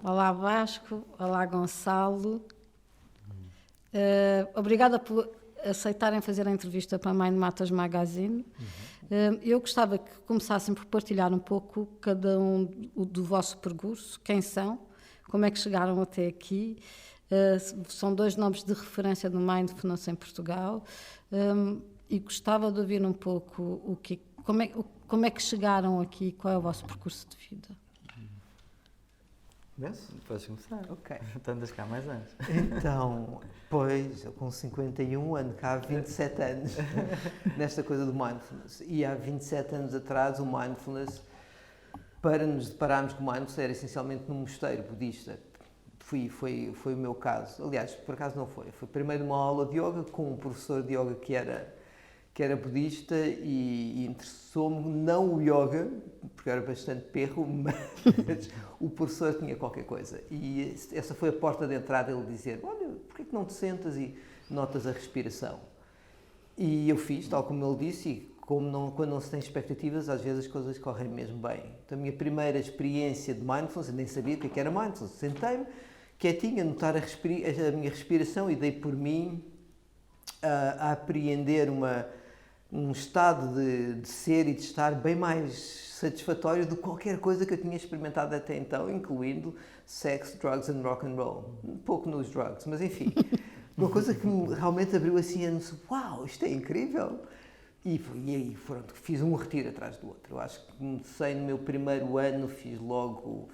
Olá Vasco, olá Gonçalo. Obrigada por aceitarem fazer a entrevista para a Mind Matters Magazine. Eu gostava que começassem por partilhar um pouco cada um do vosso percurso, quem são, como é que chegaram até aqui. São dois nomes de referência no Mindfulness em Portugal, e gostava de ouvir um pouco como é que chegaram aqui, qual é o vosso percurso de vida. Podes começar. Ok. Tu andas cá há mais anos. Então, pois, eu com 51 ando cá há 27 anos nesta coisa do Mindfulness. E há 27 anos atrás o Mindfulness, para nos depararmos com o Mindfulness, era essencialmente num mosteiro budista. Foi o meu caso. Aliás, por acaso não foi. Foi primeiro uma aula de yoga com um professor de yoga que era budista e interessou-me não o yoga, porque eu era bastante perro, mas o professor tinha qualquer coisa. E essa foi a porta de entrada, ele dizer, olha, porquê que não te sentas e notas a respiração? E eu fiz, tal como ele disse, e quando não se tem expectativas, às vezes as coisas correm mesmo bem. Então a minha primeira experiência de mindfulness, eu nem sabia o que era mindfulness, sentei-me quietinho a notar a minha respiração e dei por mim a apreender um estado de ser e de estar bem mais satisfatório do que qualquer coisa que eu tinha experimentado até então, incluindo sex, drugs and rock and roll. Um pouco nos drugs, mas enfim. Uma coisa que me realmente abriu assim a noção, uau, isto é incrível! E aí pronto, fiz um retiro atrás do outro. Eu acho que comecei no meu primeiro ano, fiz logo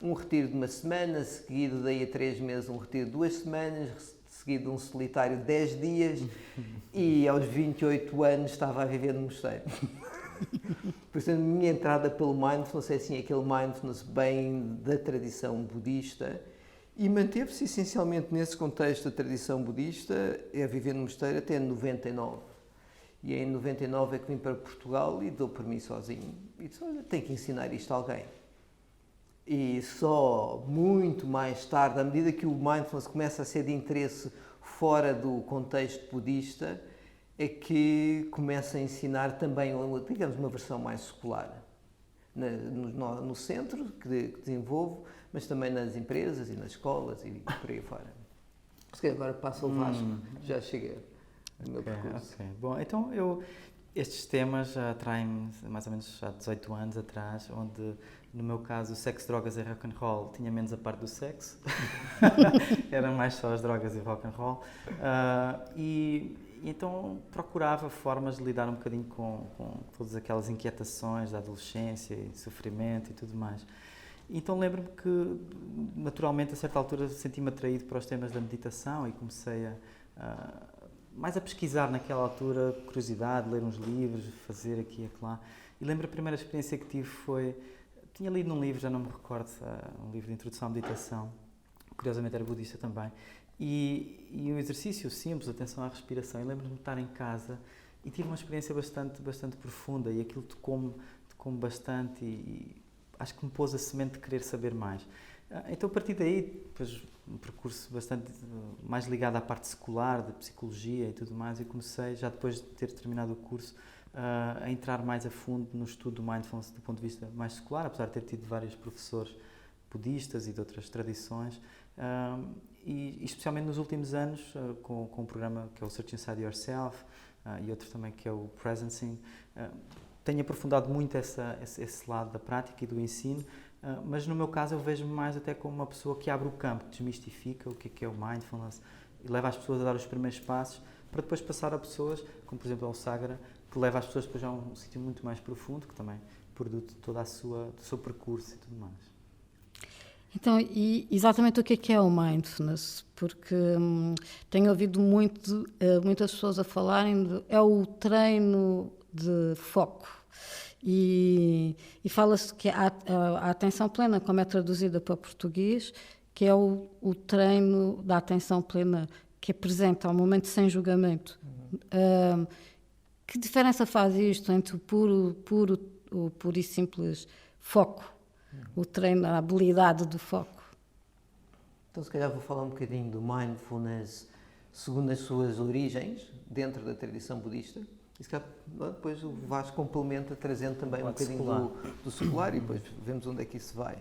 um retiro de uma semana, seguido daí a 3 meses um retiro de 2 semanas, seguido um solitário 10 dias e aos 28 anos estava a viver no mosteiro. Portanto, a minha entrada pelo mindfulness é assim, aquele mindfulness bem da tradição budista e manteve-se essencialmente nesse contexto da tradição budista, a viver no mosteiro até 99. E em 99 é que vim para Portugal e dou por mim sozinho. E disse, olha, tenho que ensinar isto a alguém. E só muito mais tarde, à medida que o mindfulness começa a ser de interesse fora do contexto budista, é que começa a ensinar também, digamos, uma versão mais secular. No centro que desenvolvo, mas também nas empresas e nas escolas e por aí fora. Agora passa o Vasco, já cheguei no meu percurso. Okay. Bom, então estes temas já atraem-me mais ou menos há 18 anos atrás, onde no meu caso o sexo, drogas e rock and roll tinha menos a parte do sexo, eram mais só as drogas e rock and roll, e então procurava formas de lidar um bocadinho com todas aquelas inquietações da adolescência e sofrimento e tudo mais. Então lembro-me que naturalmente a certa altura senti-me atraído para os temas da meditação e comecei mais a pesquisar naquela altura, curiosidade, ler uns livros, fazer aqui e acolá. E lembro a primeira experiência que tive tinha lido num livro, já não me recordo, um livro de introdução à meditação, curiosamente era budista também, e um exercício simples, atenção à respiração. E lembro-me de estar em casa e tive uma experiência bastante profunda e aquilo tocou-me bastante e acho que me pôs a semente de querer saber mais. Então, a partir daí, depois um percurso bastante mais ligado à parte secular, de psicologia e tudo mais, e comecei, já depois de ter terminado o curso, a entrar mais a fundo no estudo do mindfulness do ponto de vista mais secular, apesar de ter tido vários professores budistas e de outras tradições, e especialmente nos últimos anos, com um programa que é o Search Inside Yourself e outro também que é o Presencing, tenho aprofundado muito esse lado da prática e do ensino, mas no meu caso eu vejo-me mais até como uma pessoa que abre o campo, que desmistifica o que é o mindfulness e leva as pessoas a dar os primeiros passos para depois passar a pessoas, como por exemplo o Sagra, que leva as pessoas depois a um sítio muito mais profundo, que também produz todo o seu percurso e tudo mais. Então, e exatamente o que é o mindfulness? Porque tenho ouvido muitas pessoas a falarem é o treino de foco. E fala-se que a atenção plena, como é traduzida para português, que é o treino da atenção plena que é presente ao momento sem julgamento. Que diferença faz isto entre o puro e simples foco, o treino, a habilidade do foco? Então, se calhar vou falar um bocadinho do mindfulness segundo as suas origens, dentro da tradição budista. E se calhar depois o Vasco complementa, trazendo também um bocadinho do secular e depois vemos onde é que isso vai.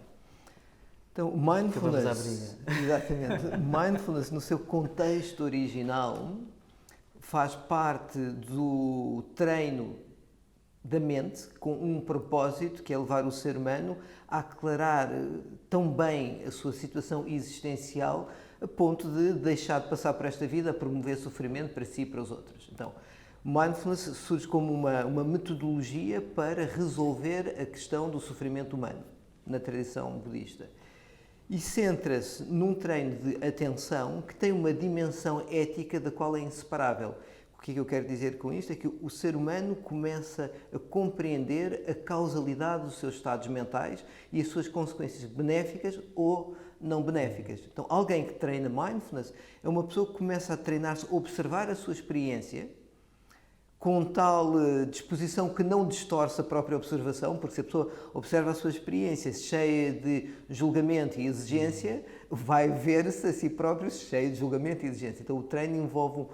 Então, mindfulness, exatamente, mindfulness no seu contexto original faz parte do treino da mente com um propósito que é levar o ser humano a aclarar tão bem a sua situação existencial a ponto de deixar de passar por esta vida a promover sofrimento para si e para os outros. Então, mindfulness surge como uma metodologia para resolver a questão do sofrimento humano na tradição budista. E centra-se num treino de atenção que tem uma dimensão ética da qual é inseparável. O que é que eu quero dizer com isto? É que o ser humano começa a compreender a causalidade dos seus estados mentais e as suas consequências benéficas ou não benéficas. Então, alguém que treina mindfulness é uma pessoa que começa a treinar-se a observar a sua experiência com tal disposição que não distorce a própria observação, porque se a pessoa observa a sua experiência cheia de julgamento e exigência, vai ver-se a si próprio cheio de julgamento e exigência. Então o treino envolve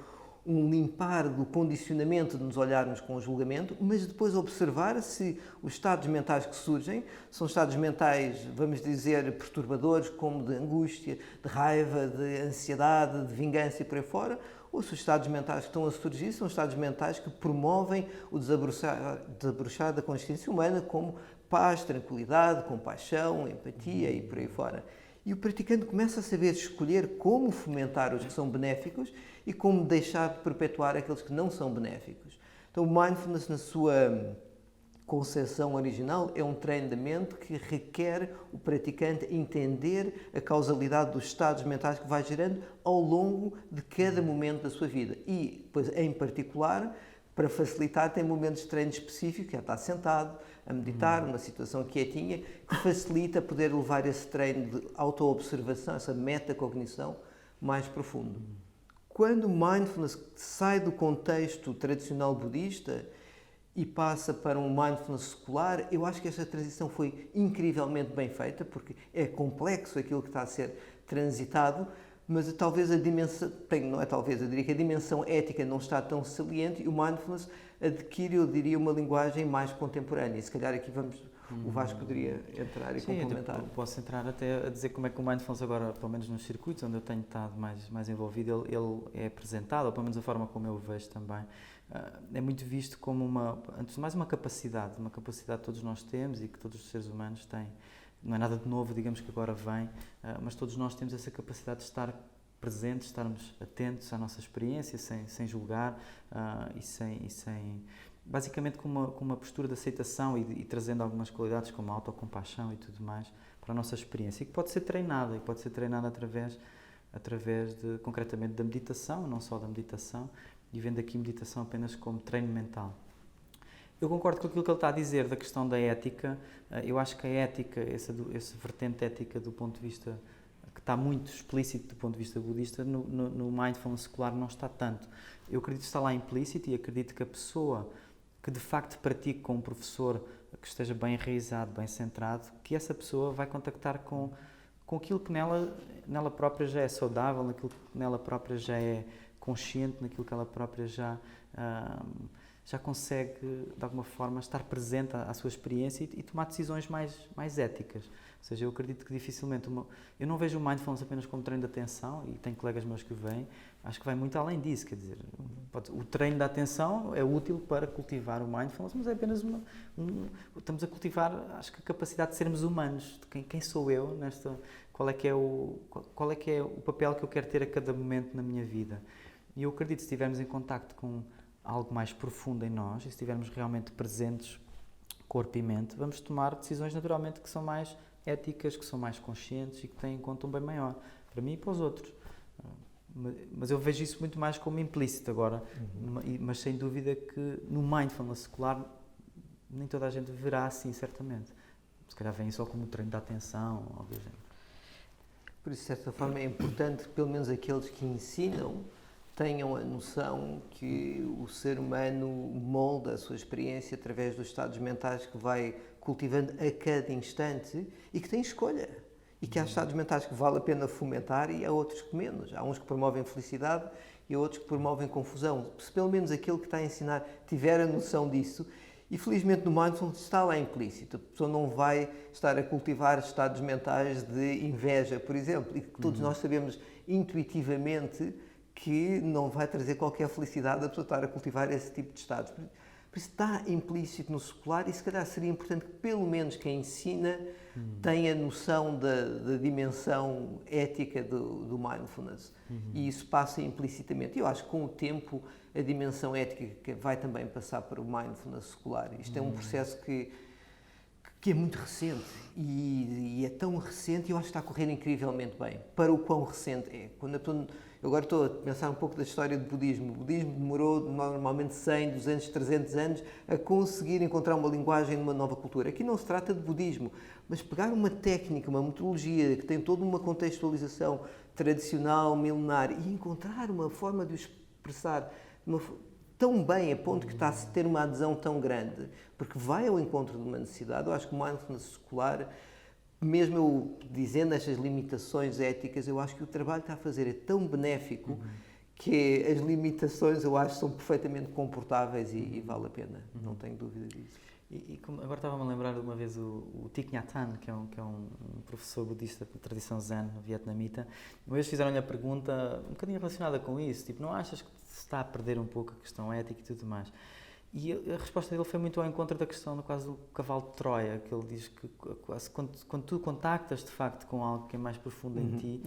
um limpar do condicionamento de nos olharmos com o julgamento, mas depois observar se os estados mentais que surgem são estados mentais, vamos dizer, perturbadores, como de angústia, de raiva, de ansiedade, de vingança e por aí fora, ou se os estados mentais que estão a surgir são estados mentais que promovem o desabrochar da consciência humana, como paz, tranquilidade, compaixão, empatia e por aí fora. E o praticante começa a saber escolher como fomentar os que são benéficos e como deixar de perpetuar aqueles que não são benéficos. Então, o mindfulness, na sua concepção original, é um treino da mente que requer o praticante entender a causalidade dos estados mentais que vai gerando ao longo de cada momento da sua vida. E, pois, em particular, para facilitar, tem momentos de treino específico, que é estar sentado, a meditar, numa situação quietinha, que facilita poder levar esse treino de auto-observação, essa metacognição mais profundo. Quando o mindfulness sai do contexto tradicional budista e passa para um mindfulness secular, eu acho que esta transição foi incrivelmente bem feita, porque é complexo aquilo que está a ser transitado, mas talvez a dimensão, não é talvez, eu diria que a dimensão ética não está tão saliente e o mindfulness adquire, eu diria, uma linguagem mais contemporânea. E se calhar aqui o Vasco poderia entrar e complementar. Posso entrar até a dizer como é que o mindfulness agora, pelo menos nos circuitos onde eu tenho estado mais envolvido, ele é apresentado, ou pelo menos a forma como eu o vejo também, é muito visto como antes de mais uma capacidade que todos nós temos e que todos os seres humanos têm. Não é nada de novo, digamos que agora vem, mas todos nós temos essa capacidade de estar presentes, estarmos atentos à nossa experiência, sem julgar e sem basicamente com uma postura de aceitação e trazendo algumas qualidades como a autocompaixão e tudo mais para a nossa experiência, e que pode ser treinada, através de, concretamente, da meditação, não só da meditação, e vendo aqui meditação apenas como treino mental. Eu concordo com aquilo que ele está a dizer da questão da ética. Eu acho que a ética, essa vertente ética do ponto de vista, que está muito explícito do ponto de vista budista, no mindfulness secular não está tanto. Eu acredito que está lá implícito e acredito que a pessoa que de facto pratique com um professor que esteja bem enraizado, bem centrado, que essa pessoa vai contactar com aquilo que nela própria já é saudável, naquilo que nela própria já é consciente, naquilo que ela própria já consegue, de alguma forma, estar presente à sua experiência e tomar decisões mais éticas. Ou seja, eu acredito que dificilmente... Eu não vejo o mindfulness apenas como treino de atenção, e tenho colegas meus que vêm, acho que vai muito além disso, quer dizer, o treino da atenção é útil para cultivar o mindfulness, mas é apenas estamos a cultivar, acho que a capacidade de sermos humanos, de quem sou eu, qual é que é o papel que eu quero ter a cada momento na minha vida. E eu acredito que se estivermos em contacto com algo mais profundo em nós, e se estivermos realmente presentes, corpo e mente, vamos tomar decisões naturalmente que são mais éticas, que são mais conscientes e que têm em conta um bem maior, para mim e para os outros. Mas eu vejo isso muito mais como implícito agora, mas sem dúvida que no mindfulness secular nem toda a gente verá assim, certamente. Se calhar vem só como treino de atenção, algo do género. Por isso, de certa forma, é importante que pelo menos aqueles que ensinam tenham a noção que o ser humano molda a sua experiência através dos estados mentais que vai cultivando a cada instante e que tem escolha. E que há estados mentais que vale a pena fomentar e há outros que menos. Há uns que promovem felicidade e outros que promovem confusão. Se pelo menos aquele que está a ensinar tiver a noção disso E felizmente no mindfulness está lá implícito. A pessoa não vai estar a cultivar estados mentais de inveja, por exemplo, e que todos nós sabemos intuitivamente que não vai trazer qualquer felicidade a pessoa estar a cultivar esse tipo de estados. Por isso está implícito no secular e se calhar seria importante que pelo menos quem ensina tenha noção da dimensão ética do mindfulness. E isso passa implicitamente. Eu acho que com o tempo a dimensão ética vai também passar para o mindfulness secular. Isto é um processo que é muito recente e é tão recente e eu acho que está a correr incrivelmente bem. Para o quão recente é. Eu agora estou a pensar um pouco da história do budismo. O budismo demorou normalmente 100, 200, 300 anos a conseguir encontrar uma linguagem numa nova cultura. Aqui não se trata de budismo, mas pegar uma técnica, uma metodologia que tem toda uma contextualização tradicional, milenar e encontrar uma forma de o expressar tão bem a ponto que está a ter uma adesão tão grande, porque vai ao encontro de uma necessidade. Eu acho que o mindfulness secular, mesmo eu dizendo estas limitações éticas, eu acho que o trabalho que está a fazer é tão benéfico que as limitações eu acho que são perfeitamente comportáveis e vale a pena, não tenho dúvida disso. Agora estava-me a lembrar de uma vez o Thich Nhat Hanh, que é um professor budista de tradição zen, vietnamita. Uma vez fizeram-lhe a pergunta um bocadinho relacionada com isso, tipo, não achas que se está a perder um pouco a questão ética e tudo mais? E a resposta dele foi muito ao encontro da questão, no caso do cavalo de Troia, que ele diz que quando tu contactas de facto com algo que é mais profundo em ti,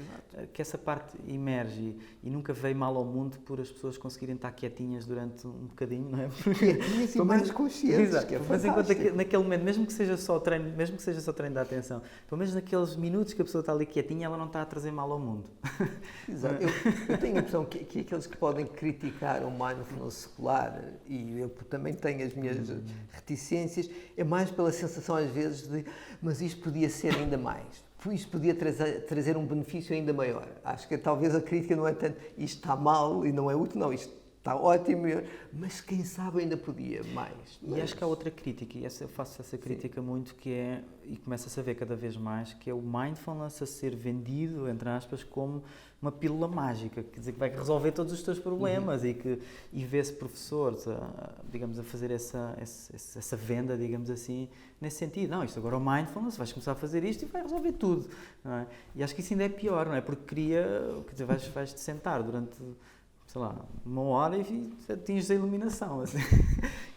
que essa parte emerge e nunca veio mal ao mundo por as pessoas conseguirem estar quietinhas durante um bocadinho, não é? Quietinhas e mais conscientes, exato, que é mas enquanto fantástico. naquele momento, mesmo que seja só treino da atenção, pelo menos naqueles minutos que a pessoa está ali quietinha, ela não está a trazer mal ao mundo. Exato. Eu tenho a impressão que aqueles que podem criticar o mindfulness secular, e eu também tenho as minhas reticências, é mais pela sensação às vezes de mas isto podia ser ainda mais, isto podia trazer um benefício ainda maior. Acho que talvez a crítica não é tanto isto está mal e não é útil, não, isto está ótimo, mas quem sabe ainda podia mais. E acho que há outra crítica, e eu faço essa crítica muito, que é, e começa-se a ver cada vez mais, que é o mindfulness a ser vendido, entre aspas, como uma pílula mágica, quer dizer, que vai resolver todos os teus problemas e vê-se professores, digamos, a fazer essa venda, digamos assim, nesse sentido. Não, isto agora é o mindfulness, vais começar a fazer isto e vai resolver tudo. Não é? E acho que isso ainda é pior, não é? Porque quer dizer, vais-te sentar durante, sei lá, 1 hora e atinges a iluminação. Assim.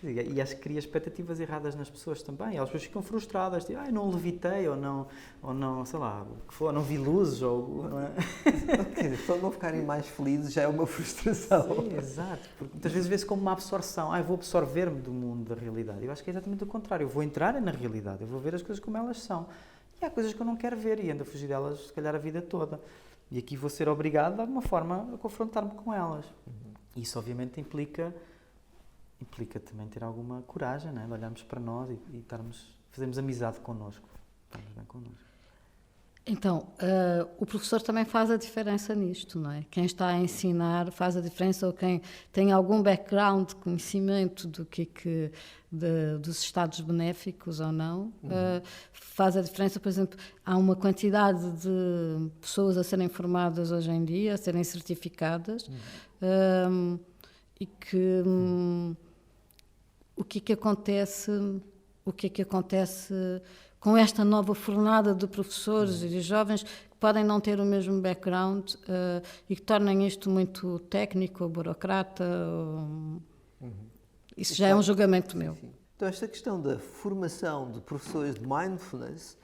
E acho que cria expectativas erradas nas pessoas também. Elas depois ficam frustradas, tipo, não levitei, ou não, sei lá, o que for, não vi luzes, ou... Não é? Só não ficarem mais felizes já é uma frustração. Sim, exato. Porque muitas vezes vê-se como uma absorção. Eu vou absorver-me do mundo da realidade. Eu acho que é exatamente o contrário. Eu vou entrar na realidade, eu vou ver as coisas como elas são. E há coisas que eu não quero ver e ando a fugir delas, se calhar, a vida toda. E aqui vou ser obrigado, de alguma forma, a confrontar-me com elas. Isso, obviamente, implica também ter alguma coragem, não é? De olharmos para nós e fazermos amizade connosco. Estarmos bem connosco. Então, o professor também faz a diferença nisto, não é? Quem está a ensinar faz a diferença, ou quem tem algum background de conhecimento dos estados benéficos ou não, faz a diferença. Por exemplo, há uma quantidade de pessoas a serem formadas hoje em dia, a serem certificadas, e que o que é que acontece com esta nova fornada de professores e de jovens que podem não ter o mesmo background e que tornem isto muito técnico ou burocrata. Isso já é um julgamento meu. Sim. Então, esta questão da formação de professores de mindfulness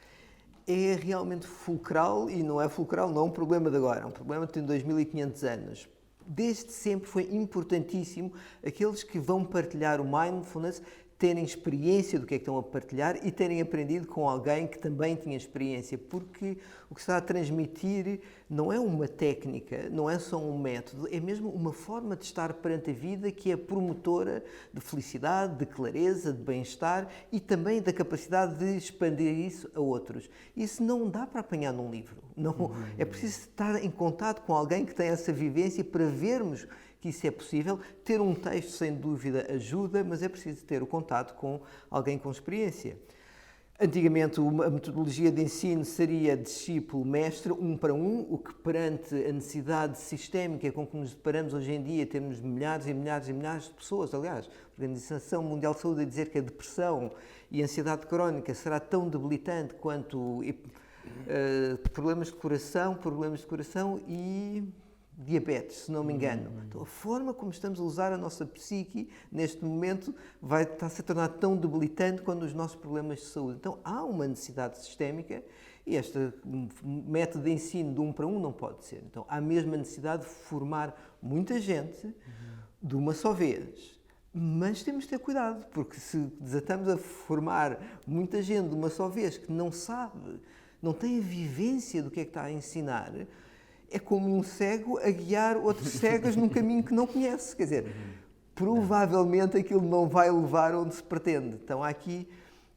é realmente fulcral, e não é fulcral, não é um problema de agora, é um problema que tem 2500 anos. Desde sempre foi importantíssimo aqueles que vão partilhar o mindfulness terem experiência do que é que estão a partilhar e terem aprendido com alguém que também tinha experiência, porque o que se está a transmitir não é uma técnica, não é só um método, é mesmo uma forma de estar perante a vida que é promotora de felicidade, de clareza, de bem-estar e também da capacidade de expandir isso a outros. Isso não dá para apanhar num livro, não, é preciso estar em contato com alguém que tem essa vivência para vermos que isso é possível. Ter um texto, sem dúvida, ajuda, mas é preciso ter o contato com alguém com experiência. Antigamente, a metodologia de ensino seria discípulo-mestre, 1 para 1, o que perante a necessidade sistémica com que nos deparamos hoje em dia, temos milhares e milhares e milhares de pessoas, aliás, a Organização Mundial de Saúde a dizer que a depressão e a ansiedade crónica será tão debilitante quanto problemas de coração e diabetes, se não me engano. Então, a forma como estamos a usar a nossa psique neste momento vai estar-se a tornar tão debilitante quanto os nossos problemas de saúde. Então, há uma necessidade sistémica e este método de ensino de 1 para 1 não pode ser. Então, há mesmo a necessidade de formar muita gente de uma só vez. Mas temos de ter cuidado, porque se desatamos a formar muita gente de uma só vez que não sabe, não tem a vivência do que é que está a ensinar, é como um cego a guiar outros cegos num caminho que não conhece. Quer dizer, provavelmente aquilo não vai levar onde se pretende. Então,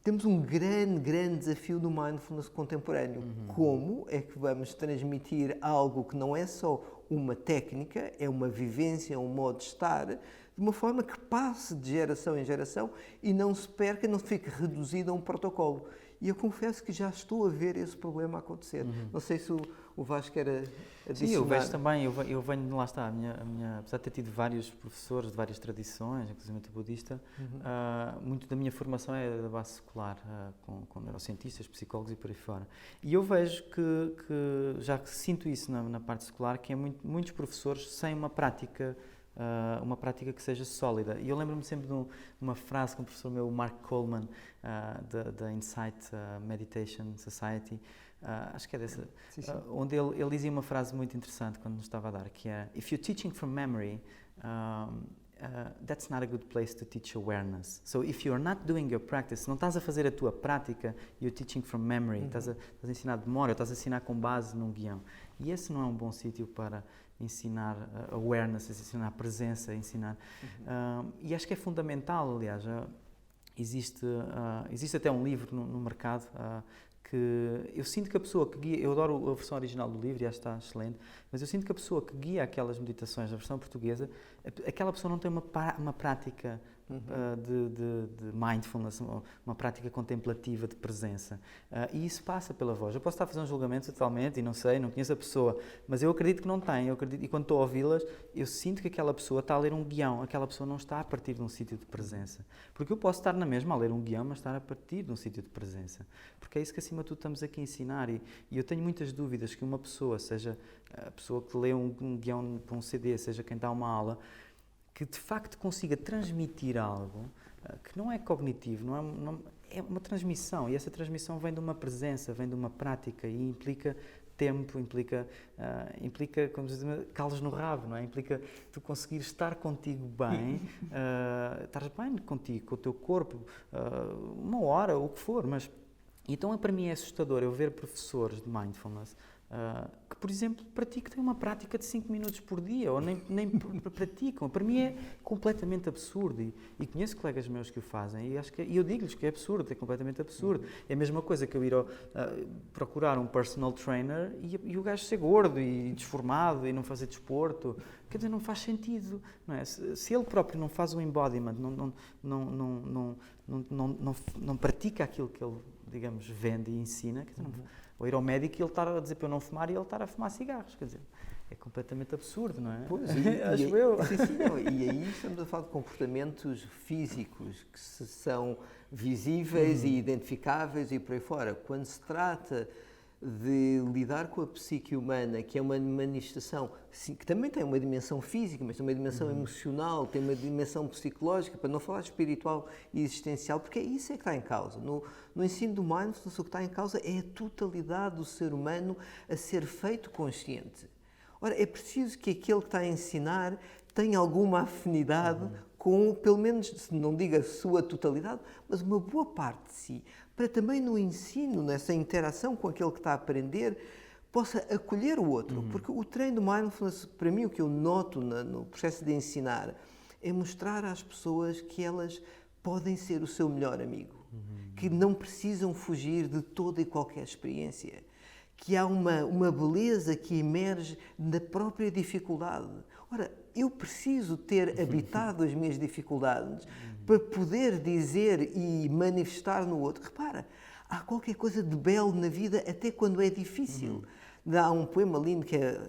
temos um grande desafio no mindfulness contemporâneo. Como é que vamos transmitir algo que não é só uma técnica, é uma vivência, é um modo de estar, de uma forma que passe de geração em geração e não se perca, não fique reduzido a um protocolo. E eu confesso que já estou a ver esse problema acontecer. Não sei se o Vasco quer adicionar. Sim, eu vejo também, eu venho, lá está, apesar de ter tido vários professores de várias tradições, inclusive o budista, muito da minha formação é da base secular, com neurocientistas, psicólogos e por aí fora. E eu vejo que já sinto isso na parte secular, que é muitos professores sem uma prática que seja sólida. E eu lembro-me sempre de uma frase que um professor meu, o Mark Coleman, da Insight Meditation Society, acho que é dessa, onde ele dizia uma frase muito interessante quando nos estava a dar, que é: "If you're teaching from memory, that's not a good place to teach awareness. So if you're not doing your practice, se não estás a fazer a tua prática, you're teaching from memory, estás a ensinar de memória, estás a ensinar com base num guião. E esse não é um bom sítio para ensinar awareness, ensinar presença, ensinar." E acho que é fundamental, aliás, existe até um livro no mercado que eu sinto que a pessoa que guia, eu adoro a versão original do livro e acho que está excelente, mas eu sinto que a pessoa que guia aquelas meditações, a versão portuguesa, aquela pessoa não tem uma prática de mindfulness, uma prática contemplativa de presença. E isso passa pela voz. Eu posso estar a fazer um julgamento totalmente e não sei, não conheço a pessoa, mas eu acredito que não tem. E quando estou a ouvi-las, eu sinto que aquela pessoa está a ler um guião, aquela pessoa não está a partir de um sítio de presença. Porque eu posso estar na mesma a ler um guião, mas estar a partir de um sítio de presença. Porque é isso que acima de tudo estamos aqui a ensinar. E eu tenho muitas dúvidas que uma pessoa, seja a pessoa que lê um guião para um CD, seja quem dá uma aula, que de facto consiga transmitir algo que não é cognitivo, é uma transmissão, e essa transmissão vem de uma presença, vem de uma prática e implica tempo, implica como se diz, calos no rabo, não é? Implica tu conseguir estar contigo bem, estar bem contigo, com o teu corpo, 1 hora, ou o que for, mas então para mim é assustador eu ver professores de mindfulness que, por exemplo, têm uma prática de 5 minutos por dia, ou nem praticam. Para mim é completamente absurdo, e conheço colegas meus que o fazem, e eu digo-lhes que é absurdo, é completamente absurdo. É a mesma coisa que eu ir procurar um personal trainer e o gajo ser gordo e desformado e não fazer desporto. Quer dizer, não faz sentido, não é? Se ele próprio não faz o embodiment, não pratica aquilo que ele, digamos, vende e ensina, quer dizer, ou ir ao médico e ele estar a dizer para eu não fumar e ele estar a fumar cigarros, quer dizer, é completamente absurdo, não é? Pois, acho eu. E aí estamos a falar de comportamentos físicos que são visíveis e identificáveis e por aí fora. Quando se trata de lidar com a psique humana, que é uma manifestação que também tem uma dimensão física, mas tem uma dimensão emocional, tem uma dimensão psicológica, para não falar espiritual e existencial, porque é isso que está em causa. No ensino do mindfulness, o que está em causa é a totalidade do ser humano a ser feito consciente. Ora, é preciso que aquele que está a ensinar tenha alguma afinidade com, pelo menos, não digo a sua totalidade, mas uma boa parte de si, para também no ensino, nessa interação com aquele que está a aprender, possa acolher o outro. Porque o treino do mindfulness, para mim, o que eu noto no processo de ensinar, é mostrar às pessoas que elas podem ser o seu melhor amigo, que não precisam fugir de toda e qualquer experiência, que há uma beleza que emerge da própria dificuldade. Ora, eu preciso ter habitado as minhas dificuldades para poder dizer e manifestar no outro. Repara, há qualquer coisa de belo na vida até quando é difícil. Há um poema lindo que é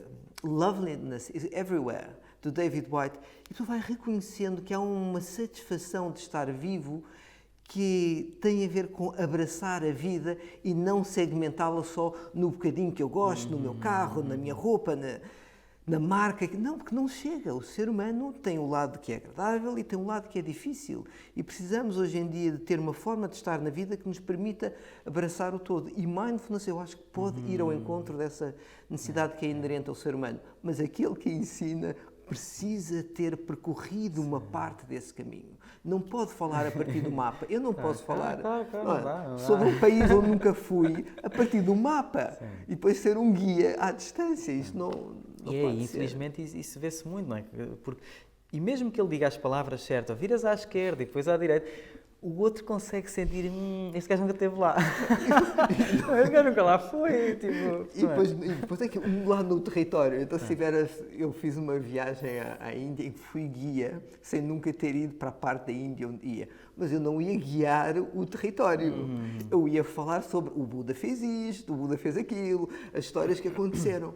Loveliness is Everywhere, do David White, e tu vai reconhecendo que há uma satisfação de estar vivo que tem a ver com abraçar a vida e não segmentá-la só no bocadinho que eu gosto, no meu carro, na minha roupa, na marca. Não, porque não chega. O ser humano tem um lado que é agradável e tem um lado que é difícil. E precisamos hoje em dia de ter uma forma de estar na vida que nos permita abraçar o todo. E mindfulness eu acho que pode ir ao encontro dessa necessidade que é inerente ao ser humano. Mas aquele que ensina precisa ter percorrido uma parte desse caminho. Não pode falar a partir do mapa. Eu não posso falar sobre um país onde nunca fui a partir do mapa. Sim. E depois ser um guia à distância. Isto não pode infelizmente, isso vê-se muito, não é? E mesmo que ele diga as palavras certas, viras à esquerda e depois à direita, o outro consegue sentir, este gajo nunca esteve lá. Este gajo nunca lá foi. Tipo, e depois é que lá no território, então eu fiz uma viagem à Índia e fui guia, sem nunca ter ido para a parte da Índia onde ia. Mas eu não ia guiar o território. Eu ia falar sobre o Buda fez isto, o Buda fez aquilo, as histórias que aconteceram.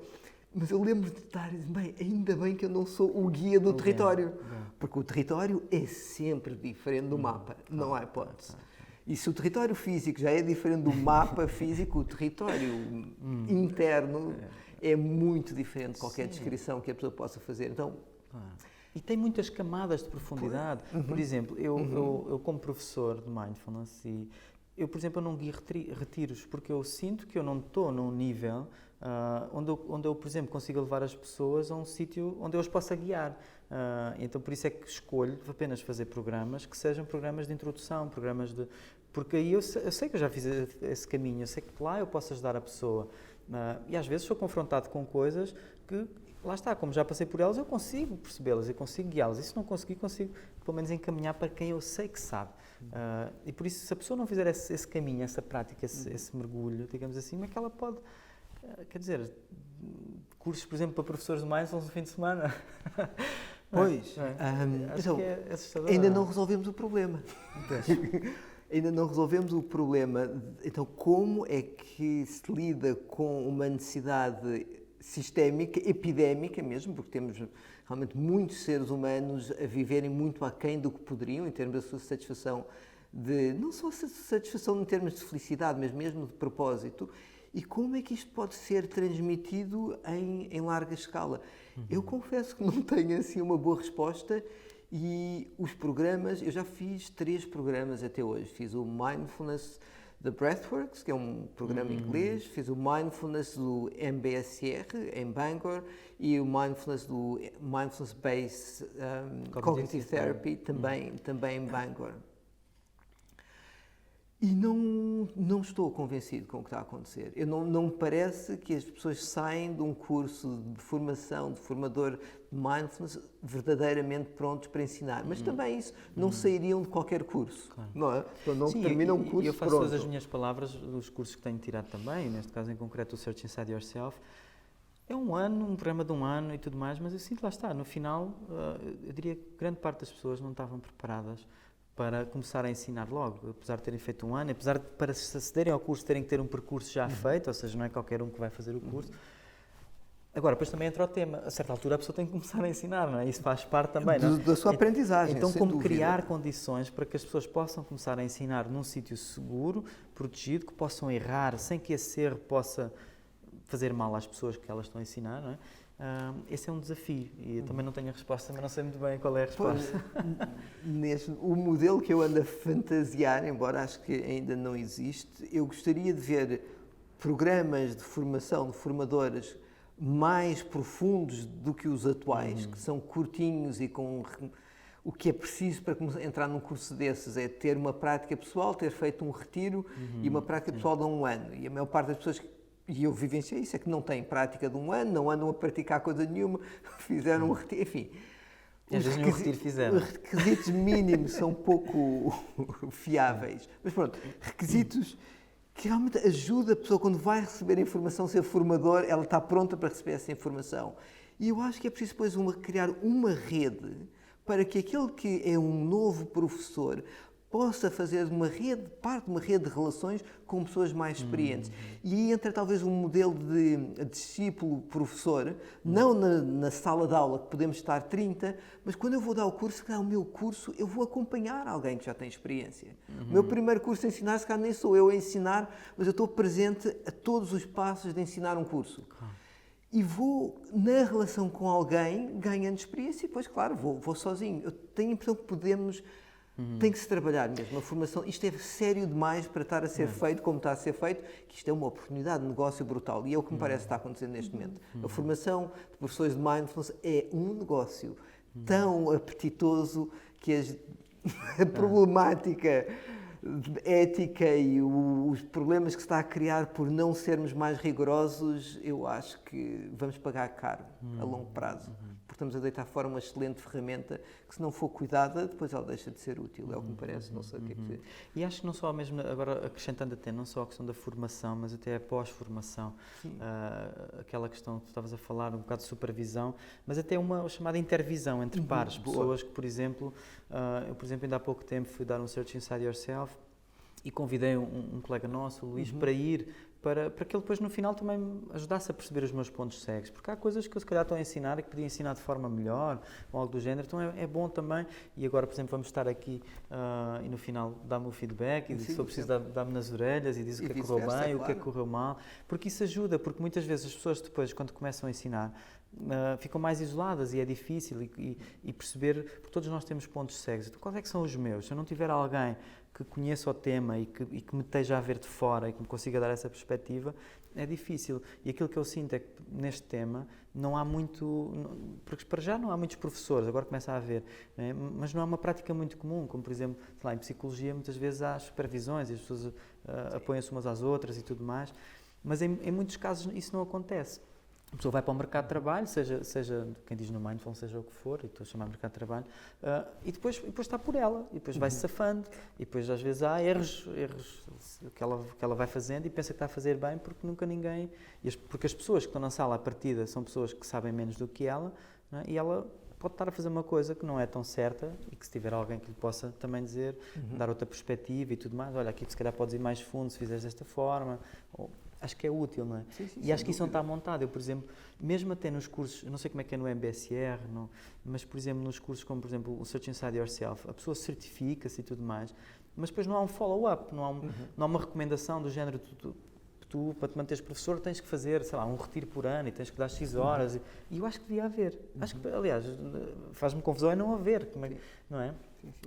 Mas eu lembro de estar e dizer, bem, ainda bem que eu não sou o guia do território. Porque o território é sempre diferente do mapa, não há hipótese. E se o território físico já é diferente do mapa físico, o território interno é muito diferente de qualquer descrição que a pessoa possa fazer. Então, e tem muitas camadas de profundidade. Por exemplo, eu como professor de mindfulness, eu, por exemplo, eu não guio retiros, porque eu sinto que eu não estou num nível onde eu, por exemplo, consigo levar as pessoas a um sítio onde eu as possa guiar. Então, por isso é que escolho apenas fazer programas que sejam programas de introdução, porque aí eu sei que eu já fiz esse caminho, eu sei que lá eu posso ajudar a pessoa. E às vezes sou confrontado com coisas que, lá está, como já passei por elas, eu consigo percebê-las, eu consigo guiá-las. E se não conseguir, consigo pelo menos encaminhar para quem eu sei que sabe. E por isso, se a pessoa não fizer esse caminho, essa prática, esse mergulho, digamos assim, como é que ela pode... Quer dizer, cursos, por exemplo, para professores de mindfulness no fim de semana. Pois, acho que é assustador. Ainda não resolvemos o problema. Ainda não resolvemos o problema. Então, como é que se lida com uma necessidade sistémica, epidémica mesmo, porque temos realmente muitos seres humanos a viverem muito aquém do que poderiam, em termos da sua satisfação, não só satisfação em termos de felicidade, mas mesmo de propósito. E como é que isto pode ser transmitido em larga escala? Eu confesso que não tenho assim uma boa resposta e os programas, eu já fiz 3 programas até hoje. Fiz o Mindfulness da Breathworks, que é um programa inglês, fiz o Mindfulness do MBSR em Bangor e o Mindfulness do Mindfulness Based Cognitive Therapy também em Bangor. E não estou convencido com o que está a acontecer. Não me parece que as pessoas saem de um curso de formação, de formador de mindfulness, verdadeiramente prontos para ensinar. Mas também isso, não sairiam de qualquer curso, claro. Não é? Então não terminam um curso eu faço pronto. todas as minhas palavras dos cursos que tenho tirado também, neste caso em concreto o Search Inside Yourself. É um programa de um ano e tudo mais, mas eu sinto, lá está, no final, eu diria que grande parte das pessoas não estavam preparadas para começar a ensinar logo, apesar de terem feito um ano, apesar de para se acederem ao curso terem que ter um percurso já feito, ou seja, não é qualquer um que vai fazer o curso. Agora, depois também entra o tema, a certa altura a pessoa tem que começar a ensinar, não é? Isso faz parte também, não é? Da sua aprendizagem, então, como dúvida. Criar condições para que as pessoas possam começar a ensinar num sítio seguro, protegido, que possam errar sem que esse erro possa fazer mal às pessoas que elas estão a ensinar, não é? Esse é um desafio e eu também não tenho a resposta, mas não sei muito bem qual é a resposta. O modelo que eu ando a fantasiar, embora acho que ainda não existe, eu gostaria de ver programas de formação de formadores mais profundos do que os atuais, que são curtinhos e com... O que é preciso para entrar num curso desses é ter uma prática pessoal, ter feito um retiro e uma prática pessoal de um ano. E a maior parte das pessoas... E eu vivenciei isso, é que não têm prática de um ano, não andam a praticar coisa nenhuma, fizeram um retiro, enfim. Às vezes nenhum retiro fizeram. Os requisitos mínimos são pouco fiáveis. Mas pronto, requisitos que realmente ajudam a pessoa, quando vai receber a informação, ser formador, ela está pronta para receber essa informação. E eu acho que é preciso depois criar uma rede para que aquele que é um novo professor possa fazer parte de uma rede de relações com pessoas mais experientes. E aí entra talvez um modelo de discípulo-professor, não na sala de aula, que podemos estar 30, mas quando eu vou dar o curso, se calhar o meu curso, eu vou acompanhar alguém que já tem experiência. O meu primeiro curso a ensinar, se calhar nem sou eu a ensinar, mas eu estou presente a todos os passos de ensinar um curso. E vou, na relação com alguém, ganhando experiência e depois, claro, vou sozinho. Eu tenho a impressão que podemos... Tem que se trabalhar mesmo. A formação, isto é sério demais para estar a ser feito como está a ser feito, que isto é uma oportunidade de negócio brutal. E é o que me parece que está acontecendo neste momento. A formação de professores de Mindfulness é um negócio tão apetitoso que a problemática ética e os problemas que se está a criar por não sermos mais rigorosos, eu acho que vamos pagar caro a longo prazo. Porque estamos a deitar fora uma excelente ferramenta que, se não for cuidada, depois ela deixa de ser útil. É o que me parece, não sei o que é que dizer. E acho que não só mesmo, agora acrescentando até, não só a questão da formação, mas até a pós-formação. Aquela questão que tu estavas a falar, um bocado de supervisão, mas até uma chamada intervisão entre pares. Pessoas que, por exemplo, eu, por exemplo, ainda há pouco tempo fui dar um Search Inside Yourself e convidei um colega nosso, o Luís, para ir, para que ele depois no final também me ajudasse a perceber os meus pontos cegos, porque há coisas que eu se calhar estou a ensinar e que podia ensinar de forma melhor, ou algo do género, então é bom também, e agora, por exemplo, vamos estar aqui e no final dá-me o feedback, e se for preciso dá-me nas orelhas, e diz o que é que correu bem, o que é que correu mal, porque isso ajuda, porque muitas vezes as pessoas depois, quando começam a ensinar, ficam mais isoladas e é difícil e perceber, porque todos nós temos pontos cegos. Então, quais é que são os meus? Se eu não tiver alguém que conheça o tema e que me esteja a ver de fora e que me consiga dar essa perspectiva, é difícil. E aquilo que eu sinto é que neste tema não há muito, porque para já não há muitos professores, agora começa a haver, né? Mas não há uma prática muito comum, como por exemplo, sei lá, em psicologia muitas vezes há supervisões e as pessoas apoiam-se umas às outras e tudo mais, mas em muitos casos isso não acontece. A pessoa vai para o mercado de trabalho, seja quem diz no Mindfulness, seja o que for, e estou a chamar de mercado de trabalho, e depois está por ela, e depois vai-se safando, e depois às vezes há erros que ela vai fazendo e pensa que está a fazer bem porque nunca ninguém... Porque as pessoas que estão na sala à partida são pessoas que sabem menos do que ela, não é? E ela pode estar a fazer uma coisa que não é tão certa e que se tiver alguém que lhe possa também dizer, dar outra perspectiva e tudo mais, olha, aqui se calhar podes ir mais fundo se fizeres desta forma... Acho que é útil, não é? Sim, e acho que isso não está montado. Eu, por exemplo, mesmo até nos cursos, eu não sei como é que é no MBSR, mas, por exemplo, nos cursos como, por exemplo, o Search Inside Yourself, a pessoa certifica-se e tudo mais, mas depois não há um follow-up, não há uma recomendação do género, tu, para te manteres professor, tens que fazer, sei lá, um retiro por ano e tens que dar X horas. E eu acho que devia haver. Acho que, aliás, faz-me confusão é não haver, não é?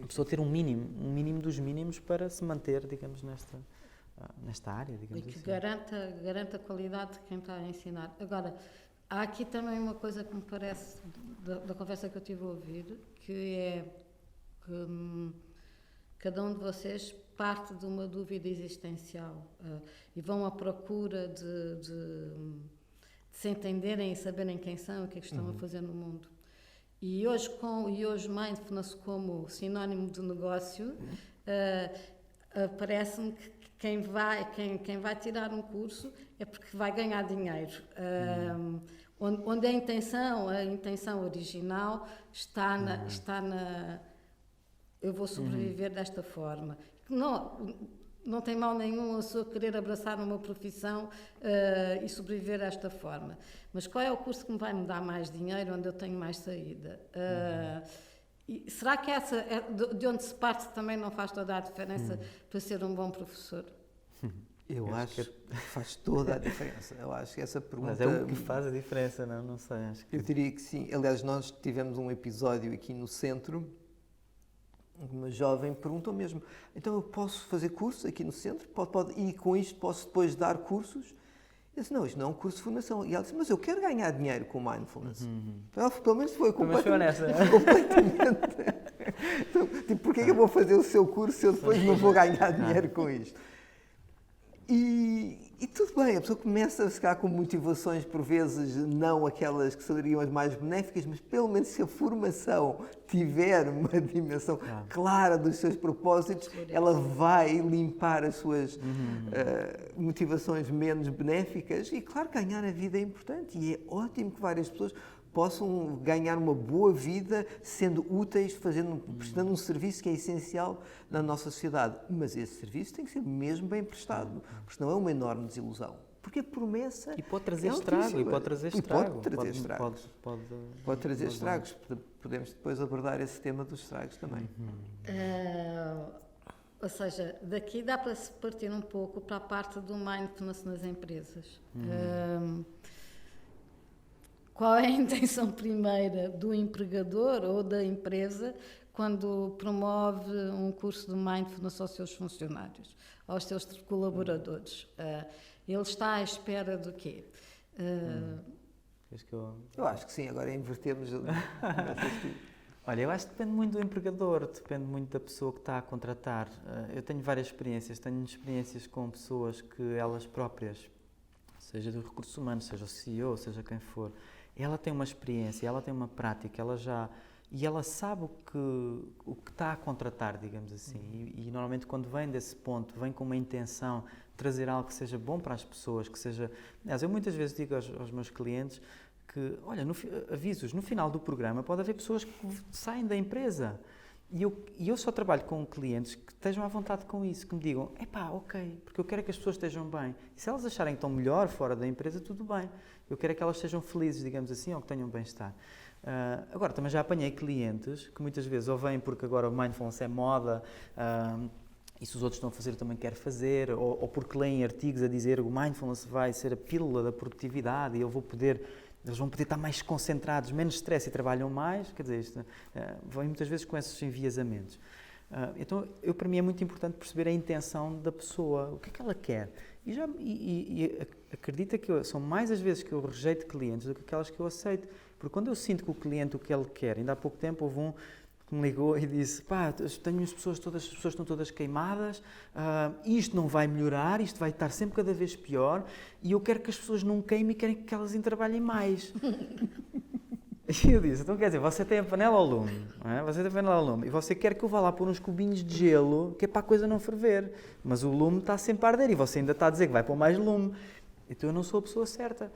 A pessoa ter um mínimo dos mínimos para se manter, digamos, nesta área, digamos assim. E que garanta a qualidade de quem está a ensinar. Agora, há aqui também uma coisa que me parece, da conversa que eu tive a ouvir, que é que cada um de vocês parte de uma dúvida existencial e vão à procura de se entenderem e saberem quem são e o que é que estão a fazer no mundo. E hoje Mindfulness como sinónimo de negócio, parece-me que quem vai tirar um curso é porque vai ganhar dinheiro. Onde a intenção original está na eu vou sobreviver desta forma. Não tem mal nenhum a pessoa querer abraçar uma profissão e sobreviver desta forma. Mas qual é o curso que me dar mais dinheiro, onde eu tenho mais saída? E será que de onde se parte também não faz toda a diferença para ser um bom professor? Eu acho que faz toda a diferença. Eu acho que essa pergunta... Mas é o que faz a diferença, não sei. Acho que... Eu diria que sim. Aliás, nós tivemos um episódio aqui no centro, uma jovem perguntou mesmo, então eu posso fazer cursos aqui no centro? E com isto posso depois dar cursos? Eu disse, não, isto não é um curso de formação. E ela disse, mas eu quero ganhar dinheiro com Mindfulness. Então, ela, pelo menos foi completamente... Então, tipo, porquê que eu vou fazer o seu curso se eu depois não vou ganhar dinheiro com isto? E E tudo bem, a pessoa começa a ficar com motivações, por vezes, não aquelas que seriam as mais benéficas, mas pelo menos se a formação tiver uma dimensão clara dos seus propósitos, ela vai limpar as suas motivações menos benéficas e, claro, ganhar a vida é importante e é ótimo que várias pessoas possam ganhar uma boa vida sendo úteis, prestando um serviço que é essencial na nossa sociedade. Mas esse serviço tem que ser mesmo bem prestado, porque senão é uma enorme desilusão. Porque a promessa E pode trazer é estrago, altíssima. e pode trazer E estrago. pode trazer estragos. Pode trazer estragos. Podemos depois abordar esse tema dos estragos também. Ou seja, daqui dá para se partir um pouco para a parte do mindfulness nas empresas. Qual é a intenção primeira do empregador ou da empresa quando promove um curso de mindfulness aos seus funcionários, aos seus colaboradores? Ele está à espera do quê? Eu acho que sim, agora invertemos. Olha, eu acho que depende muito do empregador, depende muito da pessoa que está a contratar. Eu tenho várias experiências, com pessoas que elas próprias, seja do recursos humanos, seja o CEO, seja quem for, ela tem uma experiência, ela tem uma prática, e ela sabe o que está a contratar, digamos assim. E normalmente quando vem desse ponto, vem com uma intenção de trazer algo que seja bom para as pessoas, que seja... Aliás, eu muitas vezes digo aos meus clientes que, olha, avisos, no final do programa pode haver pessoas que saem da empresa. E eu só trabalho com clientes que estejam à vontade com isso, que me digam, ok, porque eu quero que as pessoas estejam bem. E se elas acharem que estão melhor fora da empresa, tudo bem. Eu quero que elas estejam felizes, digamos assim, ou que tenham bem-estar. Agora, também já apanhei clientes que muitas vezes ou vêm porque agora o mindfulness é moda, e se os outros estão a fazer, eu também quero fazer, ou porque leem artigos a dizer o mindfulness vai ser a pílula da produtividade e eles vão poder estar mais concentrados, menos stress e trabalham mais. Quer dizer, isto vem muitas vezes com esses enviesamentos. Então, para mim é muito importante perceber a intenção da pessoa, o que é que ela quer. E acredita que são mais as vezes que eu rejeito clientes do que aquelas que eu aceito. Porque quando eu sinto que o cliente o que ele quer, ainda há pouco tempo houve um que me ligou e disse, tenho as pessoas estão todas queimadas, isto não vai melhorar, isto vai estar sempre cada vez pior e eu quero que as pessoas não queimem e querem que elas trabalhem mais. E eu disse, então quer dizer, você tem a panela ao lume, não é? Você tem a panela ao lume e você quer que eu vá lá pôr uns cubinhos de gelo que é para a coisa não ferver, mas o lume está sempre a arder e você ainda está a dizer que vai pôr mais lume. Então eu não sou a pessoa certa.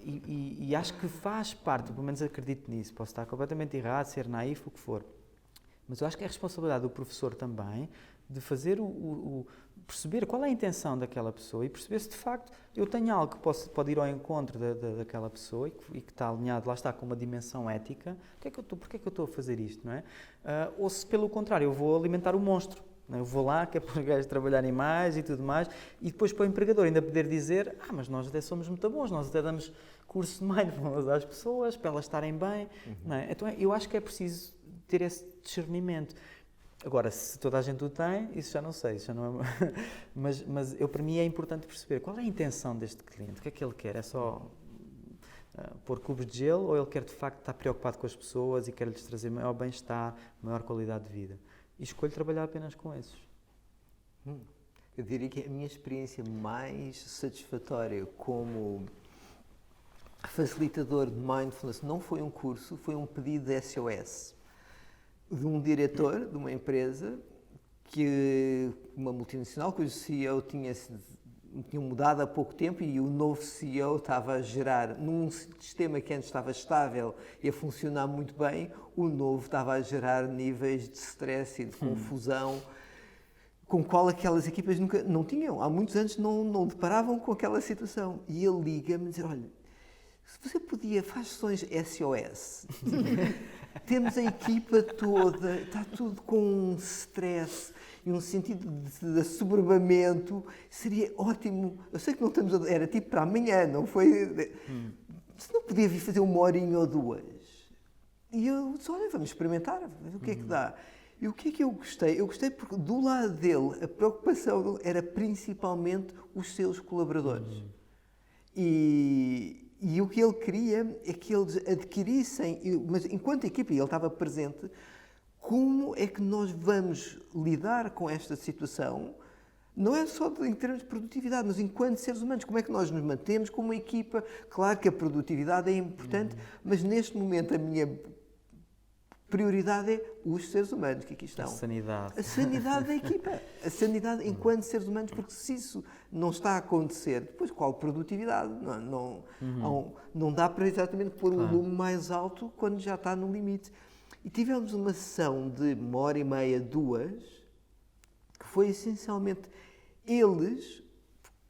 E acho que faz parte, pelo menos acredito nisso, posso estar completamente errado, ser naif, o que for, mas eu acho que é a responsabilidade do professor também de fazer perceber qual é a intenção daquela pessoa e perceber se de facto eu tenho algo que pode ir ao encontro daquela pessoa e que está alinhado, lá está, com uma dimensão ética. Porquê é que eu estou a fazer isto, não é? Ou se pelo contrário eu vou alimentar o monstro. Eu vou lá, que é para os gajos trabalharem mais e tudo mais, e depois para o empregador ainda poder dizer, mas nós até somos muito bons, nós até damos curso de mindfulness às pessoas, para elas estarem bem. Não é? Então eu acho que é preciso ter esse discernimento. Agora, se toda a gente o tem, isso já não sei, isso já não é... mas para mim é importante perceber qual é a intenção deste cliente, o que é que ele quer, é só pôr cubos de gelo ou ele quer de facto estar preocupado com as pessoas e quer-lhes trazer maior bem-estar, maior qualidade de vida. E escolho trabalhar apenas com esses. Eu diria que a minha experiência mais satisfatória como facilitador de mindfulness não foi um curso, foi um pedido de SOS de um diretor de uma empresa, uma multinacional, cujo CEO tinha mudado há pouco tempo e o novo CEO estava a gerar, num sistema que antes estava estável e a funcionar muito bem, o novo estava a gerar níveis de stress e de confusão com qual aquelas equipas nunca não tinham. Há muitos anos não deparavam com aquela situação. E ele liga-me e diz, olha, se você podia, faz sessões SOS. Temos a equipa toda, está tudo com um stress e um sentido de assoberbamento, seria ótimo. Eu sei que não estamos era tipo para amanhã, não foi? Se não podia vir fazer 1 horinha ou 2. E eu disse, olha, vamos experimentar, ver o que é que dá. E o que é que eu gostei? Eu gostei porque do lado dele, a preocupação dele era principalmente os seus colaboradores. E o que ele queria é que eles adquirissem, mas enquanto equipa, ele estava presente, como é que nós vamos lidar com esta situação Não é só em termos de produtividade, mas enquanto seres humanos, como é que nós nos mantemos como uma equipa? Claro que a produtividade é importante, mas neste momento a minha prioridade é os seres humanos que aqui estão. A sanidade. A sanidade da equipa. A sanidade enquanto seres humanos, porque se isso não está a acontecer, depois qual produtividade? Não dá para exatamente pôr o lume mais alto quando já está no limite. E tivemos uma sessão de 1h30, 2, que foi essencialmente eles,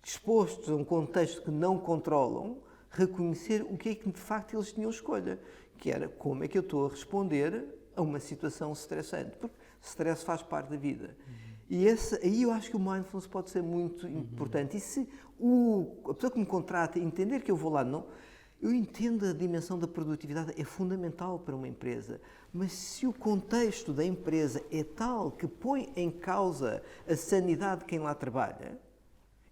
expostos a um contexto que não controlam, reconhecer o que é que de facto eles tinham escolha, que era como é que eu estou a responder a uma situação estressante, porque stress faz parte da vida. E aí eu acho que o mindfulness pode ser muito importante. E se a pessoa que me contrata entender que eu vou lá, não, eu entendo a dimensão da produtividade, é fundamental para uma empresa, mas se o contexto da empresa é tal que põe em causa a sanidade de quem lá trabalha,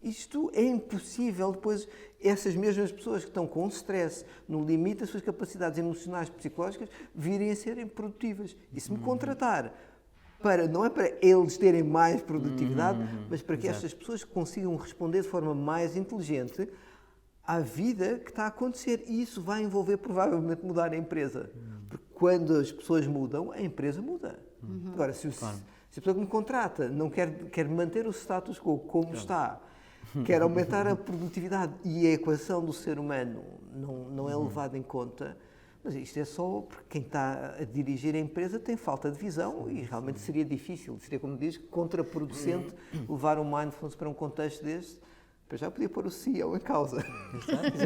isto é impossível depois essas mesmas pessoas que estão com stress no limite das suas capacidades emocionais e psicológicas virem a serem produtivas. E se me contratar não é para eles terem mais produtividade, mas para que estas pessoas consigam responder de forma mais inteligente à vida que está a acontecer. E isso vai envolver provavelmente mudar a empresa. Porque quando as pessoas mudam, a empresa muda. Agora, se a pessoa que me contrata não quer manter o status quo como está, quer aumentar a produtividade e a equação do ser humano não é levada em conta, mas isto é só porque quem está a dirigir a empresa tem falta de visão e realmente seria difícil, seria, como diz, contraproducente levar o mindfulness para um contexto deste. Eu já podia pôr o CEO em causa.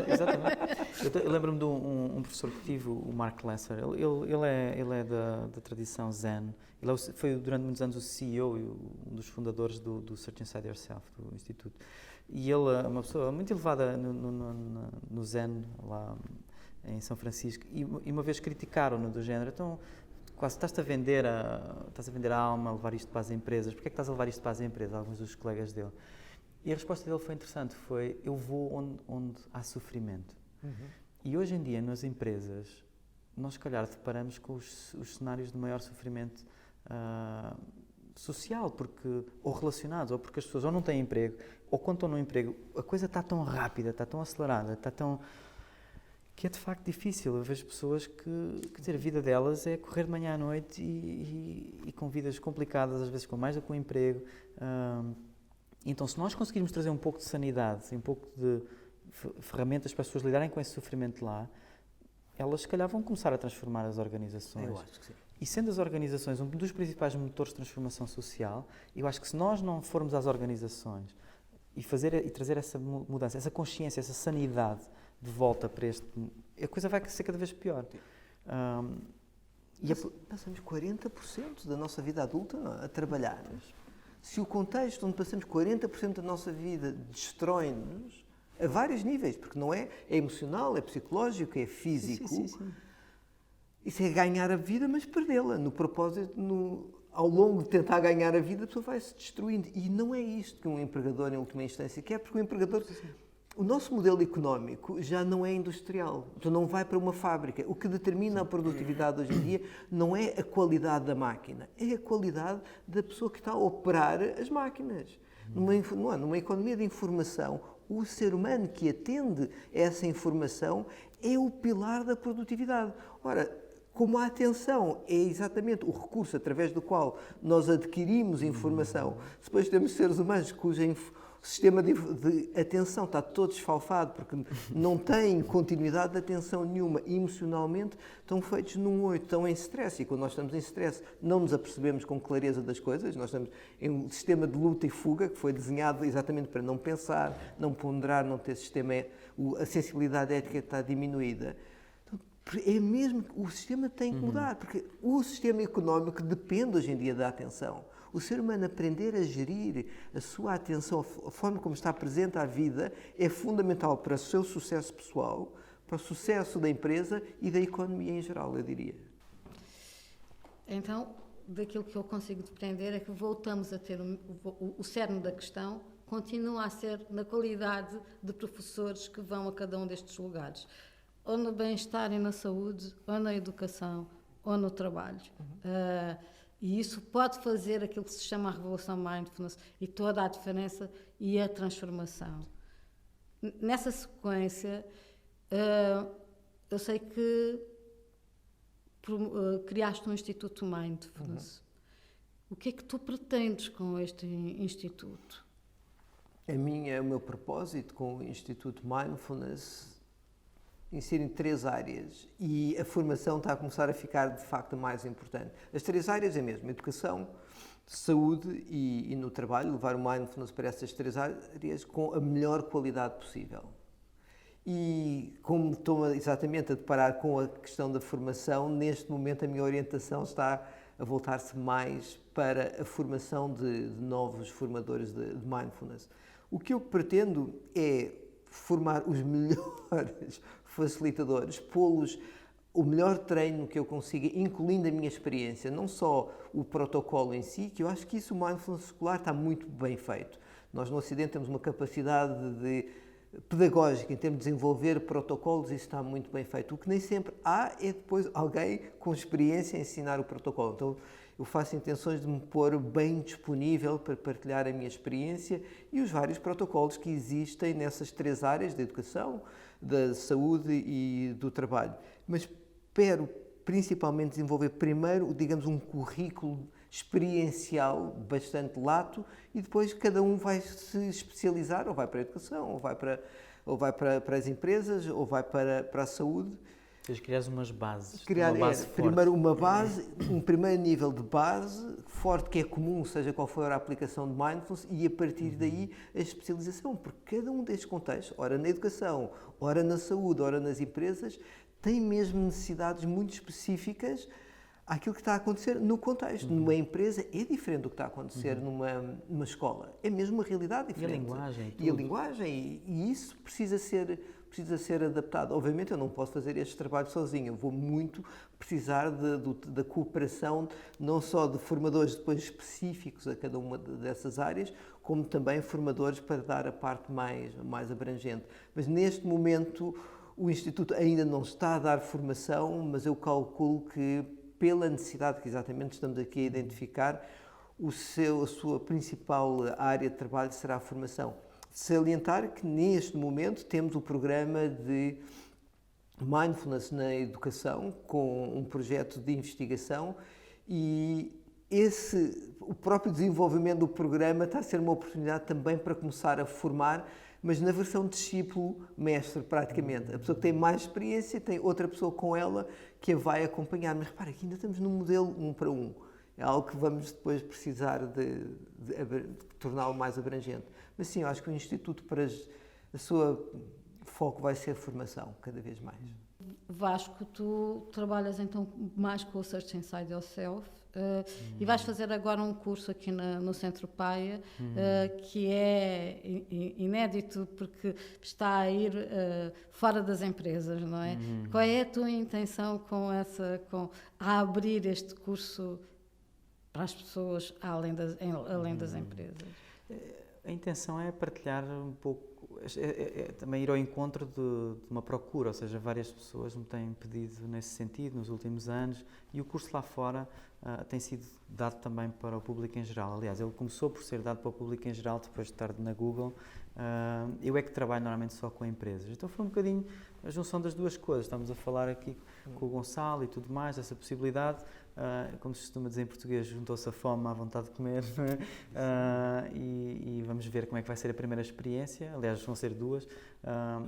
Exatamente. Eu lembro-me de um professor que tive, o Mark Lesser. Ele é da tradição Zen. Ele foi durante muitos anos o CEO e um dos fundadores do Search Inside Yourself, do Instituto. E ele é uma pessoa muito elevada no Zen, lá em São Francisco. E uma vez criticaram-no do género, então, quase estás a vender a alma, a levar isto para as empresas. Porquê é que estás a levar isto para as empresas? Alguns dos colegas dele. E a resposta dele foi interessante, eu vou onde há sofrimento. E hoje em dia, nas empresas, nós se calhar deparamos com os cenários de maior sofrimento social, ou relacionados, ou porque as pessoas ou não têm emprego, ou quando estão no emprego, a coisa está tão rápida, está tão acelerada, que é de facto difícil. Eu vejo pessoas que a vida delas é correr de manhã à noite e com vidas complicadas, às vezes com mais do que um emprego. Então, se nós conseguirmos trazer um pouco de sanidade, um pouco de ferramentas para as pessoas lidarem com esse sofrimento lá, elas, se calhar, vão começar a transformar as organizações. Eu acho que sim. E sendo as organizações um dos principais motores de transformação social, eu acho que se nós não formos às organizações e trazer essa mudança, essa consciência, essa sanidade de volta para a coisa vai ser cada vez pior. Passamos 40% da nossa vida adulta a trabalhar. Se o contexto onde passamos 40% da nossa vida destrói-nos a vários níveis, porque não é emocional, é psicológico, é físico, sim. Isso é ganhar a vida, mas perdê-la. No propósito, ao longo de tentar ganhar a vida, a pessoa vai se destruindo. E não é isto que um empregador, em última instância, quer, porque o empregador... O nosso modelo económico já não é industrial, então não vai para uma fábrica. O que determina a produtividade hoje em dia não é a qualidade da máquina, é a qualidade da pessoa que está a operar as máquinas. Numa economia de informação, o ser humano que atende a essa informação é o pilar da produtividade. Ora, como a atenção é exatamente o recurso através do qual nós adquirimos informação, depois temos seres humanos o sistema de atenção está todo esfalfado porque não tem continuidade de atenção nenhuma. Emocionalmente estão feitos num 8, estão em stress. E quando nós estamos em stress não nos apercebemos com clareza das coisas. Nós estamos em um sistema de luta e fuga que foi desenhado exatamente para não pensar, não ponderar, não ter sistema. A sensibilidade ética está diminuída. Então, é mesmo que o sistema tem que mudar, porque o sistema económico depende hoje em dia da atenção. O ser humano aprender a gerir a sua atenção, a forma como está presente à vida, é fundamental para o seu sucesso pessoal, para o sucesso da empresa e da economia em geral, eu diria. Então, daquilo que eu consigo depreender é que voltamos a ter o cerne da questão, continua a ser na qualidade de professores que vão a cada um destes lugares, ou no bem-estar e na saúde, ou na educação, ou no trabalho. E isso pode fazer aquilo que se chama a revolução mindfulness e toda a diferença e a transformação. Nessa sequência, eu sei que criaste um Instituto Mindfulness. O que é que tu pretendes com este instituto? O meu propósito com o Instituto Mindfulness insere em 3 áreas e a formação está a começar a ficar de facto a mais importante. As 3 áreas é mesmo educação, saúde e no trabalho, levar o mindfulness para essas 3 áreas com a melhor qualidade possível. E como estou exatamente a deparar com a questão da formação, neste momento a minha orientação está a voltar-se mais para a formação de novos formadores de mindfulness. O que eu pretendo é formar os melhores facilitadores, pô-los o melhor treino que eu consiga, incluindo a minha experiência, não só o protocolo em si, que eu acho que isso, o mindfulness escolar, está muito bem feito. Nós no Ocidente temos uma capacidade pedagógica em termos de desenvolver protocolos, isso está muito bem feito. O que nem sempre há é depois alguém com experiência a ensinar o protocolo. Então, eu faço intenções de me pôr bem disponível para partilhar a minha experiência e os vários protocolos que existem nessas 3 áreas, da educação, da saúde e do trabalho. Mas espero principalmente desenvolver primeiro, digamos, um currículo experiencial bastante lato e depois cada um vai se especializar, ou vai para a educação, ou vai para as empresas, ou vai para a saúde. Tens de criar umas bases. Criar uma base forte. primeiro uma base, um primeiro nível de base forte que é comum, seja qual for a aplicação de mindfulness, e a partir daí a especialização, porque cada um destes contextos, ora na educação, ora na saúde, ora nas empresas, tem mesmo necessidades muito específicas àquilo que está a acontecer no contexto. Numa empresa é diferente do que está a acontecer numa escola. É mesmo uma realidade diferente. E a linguagem. E a linguagem, e isso precisa ser adaptado. Obviamente eu não posso fazer este trabalho sozinho, eu vou muito precisar da cooperação, não só de formadores depois específicos a cada uma dessas áreas, como também formadores para dar a parte mais abrangente. Mas neste momento o Instituto ainda não está a dar formação, mas eu calculo que pela necessidade que exatamente estamos aqui a identificar, a sua principal área de trabalho será a formação. Salientar que neste momento temos o programa de Mindfulness na Educação, com um projeto de investigação e o próprio desenvolvimento do programa está a ser uma oportunidade também para começar a formar, mas na versão discípulo-mestre praticamente. A pessoa que tem mais experiência tem outra pessoa com ela que a vai acompanhar. Mas repara, aqui ainda estamos num modelo 1 para 1. É algo que vamos depois precisar de torná-lo mais abrangente. Mas sim, eu acho que o Instituto, para o seu foco vai ser formação, cada vez mais. Vasco, tu trabalhas então mais com o Search Inside Yourself e vais fazer agora um curso aqui no Centro Paia que é inédito porque está a ir fora das empresas, não é? Qual é a tua intenção a abrir este curso para as pessoas além das empresas? A intenção é partilhar um pouco, também ir ao encontro de uma procura, ou seja, várias pessoas me têm pedido nesse sentido nos últimos anos e o curso lá fora tem sido dado também para o público em geral. Aliás, ele começou por ser dado para o público em geral depois de estar na Google. Eu é que trabalho normalmente só com empresas, então foi um bocadinho a junção das duas coisas. Estamos a falar aqui com o Gonçalo e tudo mais, essa possibilidade, como se costuma dizer em português, juntou-se a fome à vontade de comer, e vamos ver como é que vai ser a primeira experiência. Aliás, vão ser 2,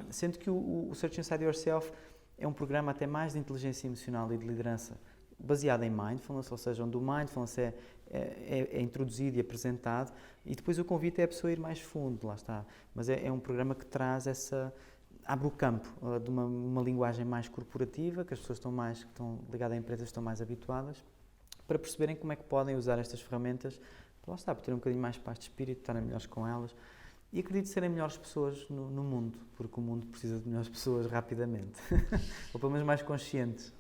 sendo que o Search Inside Yourself é um programa até mais de inteligência emocional e de liderança baseado em mindfulness, ou seja, onde o mindfulness é introduzido e apresentado, e depois o convite é a pessoa ir mais fundo, lá está. Mas é um programa que traz abre o campo de uma linguagem mais corporativa, que as pessoas que estão ligadas a empresas estão mais habituadas, para perceberem como é que podem usar estas ferramentas, lá está, para ter um bocadinho mais paz de espírito, estarem melhores com elas, e acredito serem melhores pessoas no mundo, porque o mundo precisa de melhores pessoas rapidamente, ou pelo menos mais conscientes,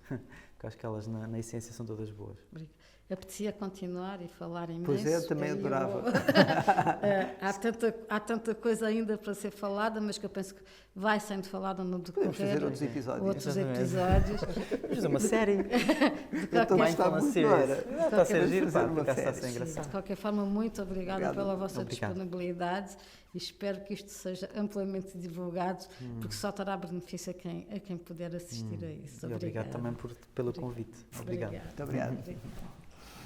porque acho que elas, na essência, são todas boas. Apetecia continuar e falar imenso. Pois é, eu também adorava. Há tanta coisa ainda para ser falada, mas que eu penso que vai sendo falada no decorrer. Podemos fazer outros episódios. Outros episódios. Fiz uma série. Eu estou a gostar muito, não era? Está a ser giro, fazer pá, uma está a ser série. engraçado. De qualquer forma, muito obrigada pela vossa Obrigado. disponibilidade e espero que isto seja amplamente divulgado, porque só terá benefício a quem puder assistir a isso. E obrigado também pelo convite. Obrigado. Obrigada. Muito obrigado. Obrigada.